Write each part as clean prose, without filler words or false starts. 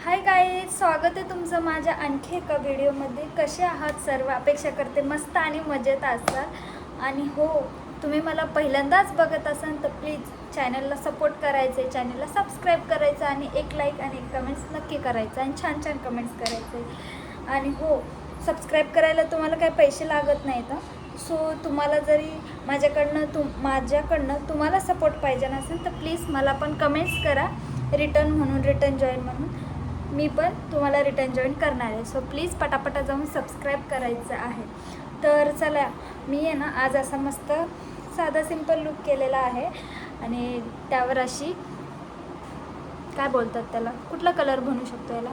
Hi guys, स्वागत आहे तुमचं माझ्या आणखी एका व्हिडिओमध्ये. कसे आहात सर्व? अपेक्षा करते मस्त आणि मजेत असाल. आणि हो, तुम्ही मला पहिल्यांदाच बघत असाल तर प्लीज चॅनलला सपोर्ट करायचं आहे, चॅनलला सबस्क्राईब करायचं आणि एक लाईक आणि एक कमेंट्स नक्की करायचं आणि छान छान कमेंट्स करायचे. आणि हो, सबस्क्राईब करायला तुम्हाला काही पैसे लागत नाहीत हं. सो तुम्हाला जरी माझ्याकडनं तुम्हाला सपोर्ट पाहिजे नसेल तर प्लीज मला पण कमेंट्स करा, रिटर्न जॉईन म्हणून. मी पण तुम्हाला रिटर्न जॉईन करणार आहे. सो प्लीज पटापटा जाऊन सबस्क्राईब करायचं आहे. तर चला, मी आहे ना आज असा मस्त साधा सिंपल लुक केलेला आहे आणि त्यावर अशी काय बोलतात त्याला, कुठला कलर बनवू शकतो याला,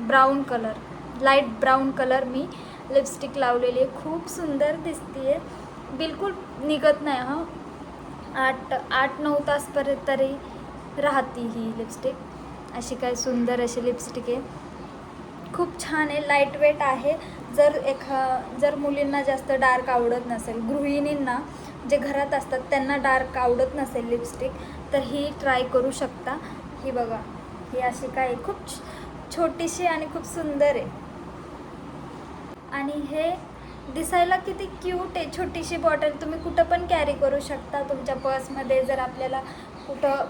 brown colour, light brown colour मी लिपस्टिक लावलेली आहे. खूप सुंदर दिसते आहे, बिलकुल निघत नाही हां. 8-9 तासपर्यंत तरी राहते ही लिपस्टिक. अशी काय सुंदर अशी लिपस्टिक आहे, खूप छान आहे, लाईट वेट आहे. जर मुलींना जास्त डार्क आवडत नसेल, गृहिणींना जे घरात असतात त्यांना डार्क आवडत नसेल लिपस्टिक, तर ही ट्राय करू शकता. ही बघा, ही अशी काय खूप छोटीशी आणि खूप सुंदर आहे. आणि हे दिसायला किती क्यूट आहे. छोटीशी बॉटल तुम्ही कुठं पण कॅरी करू शकता तुमच्या पर्समध्ये. जर आपल्याला कुठं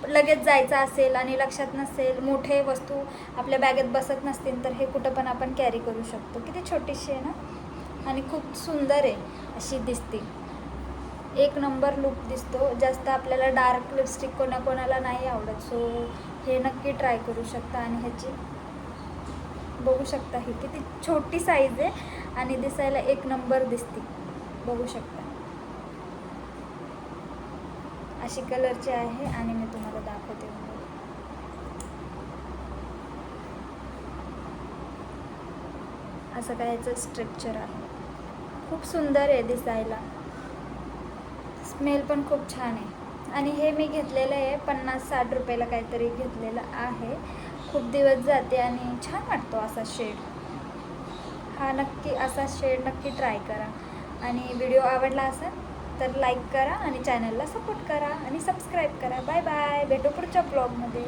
लगेच जायचं असेल आणि लक्षात नसेल, मोठे वस्तू आपल्या बॅगेत बसत नसतील, तर हे कुठं पण आपण कॅरी करू शकतो. किती छोटीशी आहे ना, आणि खूप सुंदर आहे अशी दिसते. एक नंबर लुक दिसतो. जास्त आपल्याला डार्क लिपस्टिक कोणाकोणाला नाही आवडत, सो हे नक्की ट्राय करू शकता. आणि ह्याची बघू शकता, ही किती छोटी साईज आहे आणि दिसायला एक नंबर दिसते. बघू शकता, अशी कलरची आहे आणि मी तुम्हाला दाखवते. असं काय याचं स्ट्रक्चर आहे, खूप सुंदर आहे दिसायला. स्मेल पण खूप छान आहे. आणि हे मी घेतलेलं आहे 50-60 रुपयाला काहीतरी घेतलेलं आहे. खूप दिवस जाते आणि छान वाटतो असा शेड. असा शेड नक्की ट्राय करा. आणि व्हिडिओ आवडला असेल तर लाईक करा आणि चॅनलला सपोर्ट करा आणि सबस्क्राईब करा. बाय बाय, भेटू पुढच्या ब्लॉगमध्ये.